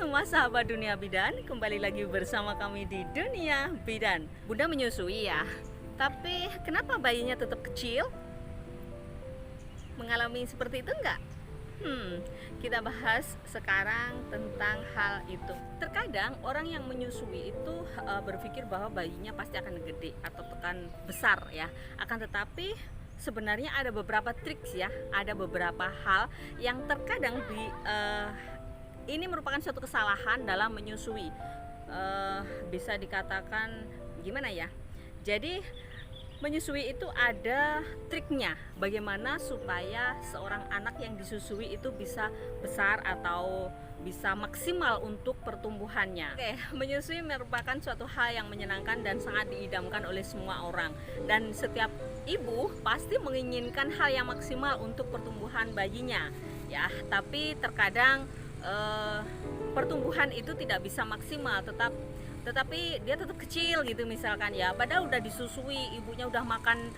semua sahabat Dunia Bidan, kembali lagi bersama kami di Dunia Bidan. Bunda menyusui ya, tapi kenapa bayinya tetap kecil? Mengalami seperti itu enggak? Kita bahas sekarang tentang hal itu. Terkadang orang yang menyusui itu berpikir bahwa bayinya pasti akan gede atau akan besar ya. Akan tetapi sebenarnya ada beberapa triks ya, ada beberapa hal yang terkadang ini merupakan suatu kesalahan dalam menyusui. Bisa dikatakan gimana ya? Jadi menyusui itu ada triknya, bagaimana supaya seorang anak yang disusui itu bisa besar atau bisa maksimal untuk pertumbuhannya. Menyusui merupakan suatu hal yang menyenangkan dan sangat diidamkan oleh semua orang. Dan setiap ibu pasti menginginkan hal yang maksimal untuk pertumbuhan bayinya. Ya, tapi terkadang pertumbuhan itu tidak bisa maksimal, tetapi dia tetap kecil gitu misalkan ya, padahal udah disusui, ibunya udah makan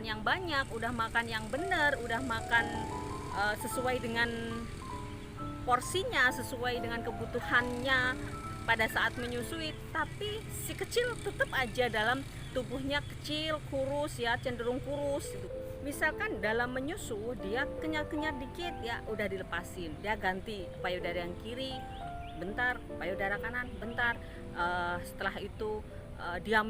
yang banyak, udah makan yang benar, udah makan sesuai dengan porsinya, sesuai dengan kebutuhannya pada saat menyusui, tapi si kecil tetap aja dalam tubuhnya kecil, kurus ya, cenderung kurus gitu. Misalkan dalam menyusu dia kenyal-kenyal dikit ya, udah dilepasin, dia ganti payudara yang kiri bentar, payudara kanan bentar. Setelah itu dia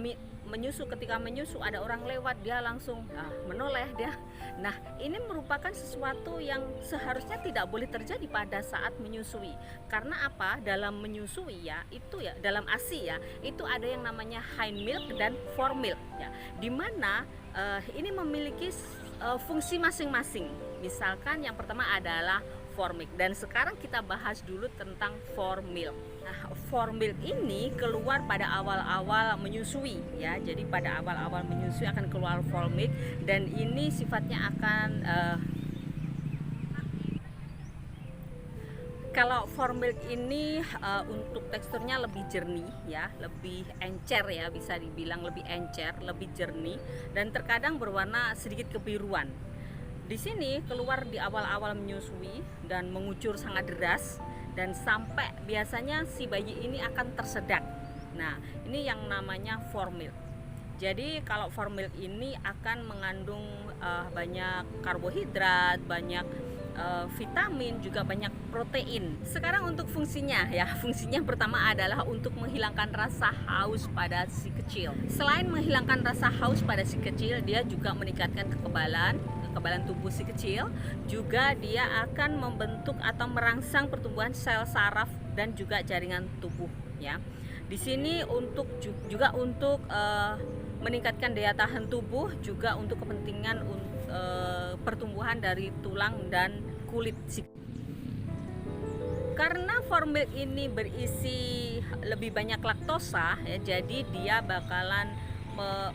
menyusu, ketika menyusu ada orang lewat, dia langsung menoleh dia. Nah, ini merupakan sesuatu yang seharusnya tidak boleh terjadi pada saat menyusui. Karena apa? Dalam menyusui ya, itu ya dalam ASI ya, itu ada yang namanya hind milk dan fore milk ya. Dimana ini memiliki fungsi masing-masing. Misalkan yang pertama adalah fore milk, dan sekarang kita bahas dulu tentang fore milk. Nah, fore milk ini keluar pada awal-awal menyusui ya. Jadi pada awal-awal menyusui akan keluar fore milk, dan ini sifatnya akan kalau fore milk ini untuk teksturnya lebih jernih ya, lebih encer ya, bisa dibilang lebih encer, lebih jernih, dan terkadang berwarna sedikit kebiruan. Di sini keluar di awal-awal menyusui dan mengucur sangat deras, dan sampai biasanya si bayi ini akan tersedak. Nah, ini yang namanya fore milk. Jadi kalau fore milk ini akan mengandung banyak karbohidrat, banyak vitamin, juga banyak protein. Sekarang untuk fungsinya ya, fungsinya pertama adalah untuk menghilangkan rasa haus pada si kecil. Selain menghilangkan rasa haus pada si kecil, dia juga meningkatkan kekebalan tubuh si kecil, juga dia akan membentuk atau merangsang pertumbuhan sel saraf dan juga jaringan tubuh ya. Di sini juga untuk meningkatkan daya tahan tubuh, juga untuk kepentingan pertumbuhan dari tulang dan kulit. Karena fore milk ini berisi lebih banyak laktosa ya, jadi dia bakalan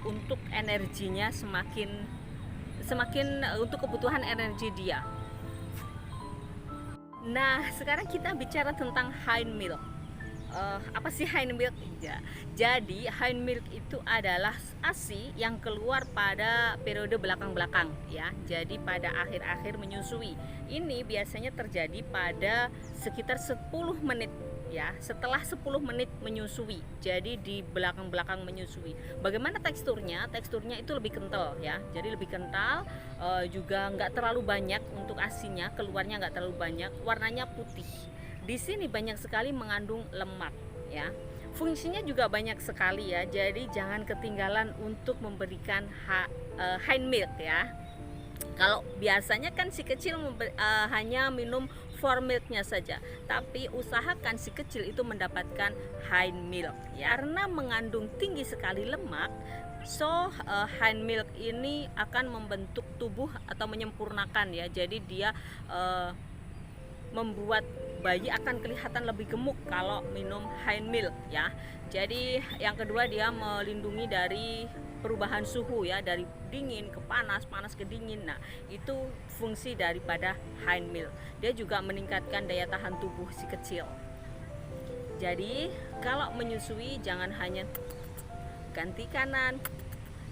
untuk energinya semakin untuk kebutuhan energi dia. Nah, sekarang kita bicara tentang hind milk. Apa sih hind milk? Ya, jadi hind milk itu adalah ASI yang keluar pada periode belakang-belakang ya. Jadi pada akhir-akhir menyusui. Ini biasanya terjadi pada sekitar 10 menit ya, setelah 10 menit menyusui. Jadi di belakang-belakang menyusui. Bagaimana teksturnya? Teksturnya itu lebih kental ya. Jadi lebih kental, juga nggak terlalu banyak untuk asinya, keluarnya nggak terlalu banyak, warnanya putih. Di sini banyak sekali mengandung lemak ya. Fungsinya juga banyak sekali ya. Jadi jangan ketinggalan untuk memberikan hind milk ya. Kalau biasanya kan si kecil hanya minum fore milknya saja, tapi usahakan si kecil itu mendapatkan hind milk ya. Karena mengandung tinggi sekali lemak, hind milk ini akan membentuk tubuh atau menyempurnakan ya. Jadi dia membuat bayi akan kelihatan lebih gemuk kalau minum hind milk ya. Jadi yang kedua, dia melindungi dari perubahan suhu ya, dari dingin ke panas, panas ke dingin. Nah, itu fungsi daripada hind milk. Dia juga meningkatkan daya tahan tubuh si kecil. Jadi kalau menyusui jangan hanya ganti kanan,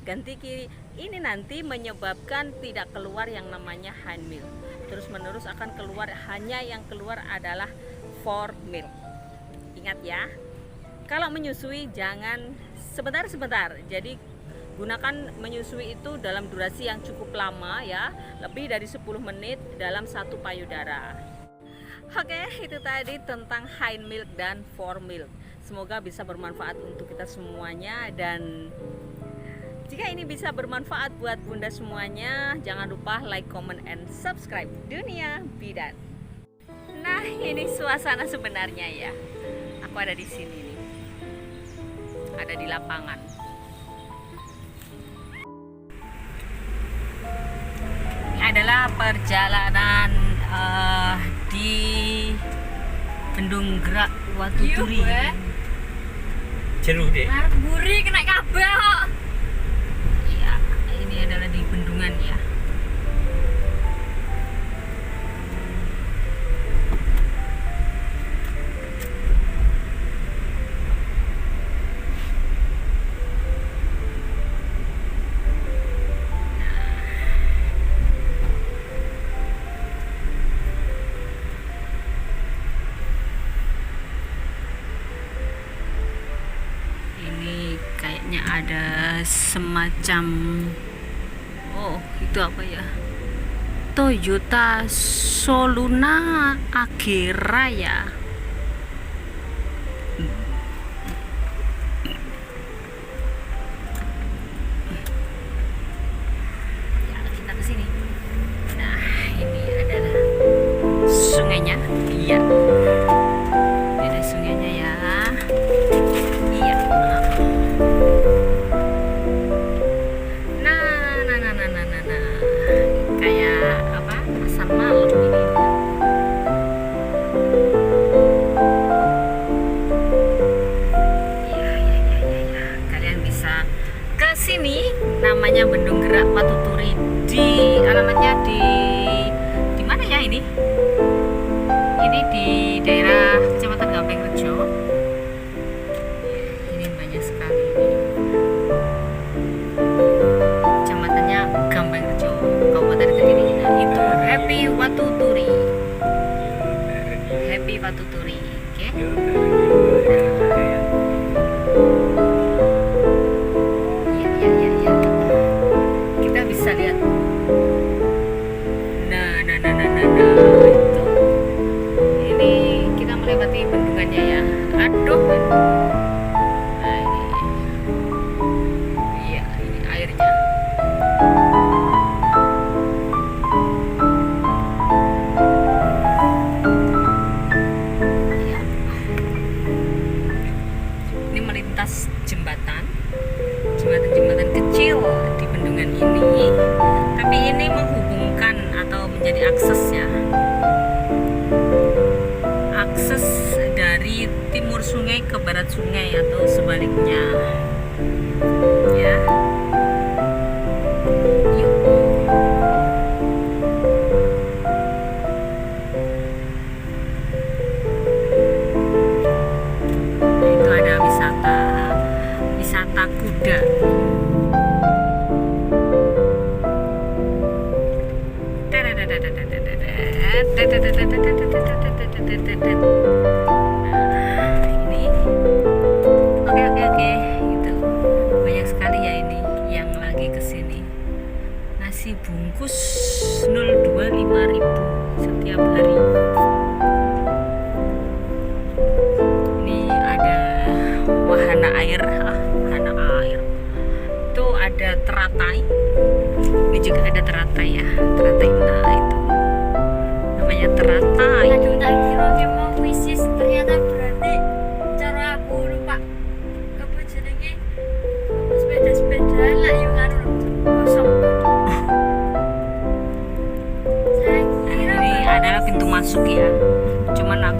ganti kiri. Ini nanti menyebabkan tidak keluar yang namanya hind milk. Terus menerus akan keluar, hanya yang keluar adalah for milk. Ingat ya, kalau menyusui jangan sebentar-sebentar. Jadi gunakan menyusui itu dalam durasi yang cukup lama ya, lebih dari 10 menit dalam satu payudara. Oke, itu tadi tentang hind milk dan fore milk. Semoga bisa bermanfaat untuk kita semuanya, dan jika ini bisa bermanfaat buat bunda semuanya, jangan lupa like, comment, and subscribe Dunia Bidan. Nah, ini suasana sebenarnya ya. Aku ada di sini nih. Ada di lapangan. Ini adalah perjalanan di Bendung Gerak Watuturi. Jeruh deh. Buri kena kabel kok. Iya, ini adalah di bendungan ya. Kayaknya ada semacam, oh itu apa ya, Toyota Soluna Agera ya. Ya, kita ke sini. Nah, ini adalah sungainya. Iya, ini ada sungainya ya. Iya. Kayak apa? Pasar malam ini. Ya. Kalian bisa ke sini, namanya Bendung Gerak Watuturi, di alamatnya di mana ya ini? Ini di daerah Kecamatan Gampengrejo. Ini banyak sekali ini. Kecamatannya Gampengrejo, Kabupaten Kediri. Nah, itu Happy Watuturi. Happy Watuturi, oke? Iya. Kita bisa lihat. Nah, itu. Ini kita melewati bendungannya ya. Aduh. Nah, ini. Iya, ini airnya. Ini melintas jembatan kecil di bendungan ini, tapi ini menghubungkan atau menjadi aksesnya, akses dari timur sungai ke barat sungai atau sebaliknya ya. Yuk. Itu ada wisata kuda. Ini oke itu banyak sekali ya ini yang lagi kesini. Nasi bungkus 025.000 setiap hari. Ini ada wahana air itu ada teratai. Ini juga ada teratai ya, teratai. Nah, itu namanya teratai. Aduh, tak kira memang wisis, ternyata berarti cara aku lupa apa jenenge sepeda-sepedaan lah yang anu kosong. Saya kira Ini adalah pintu masuk ya, cuman aku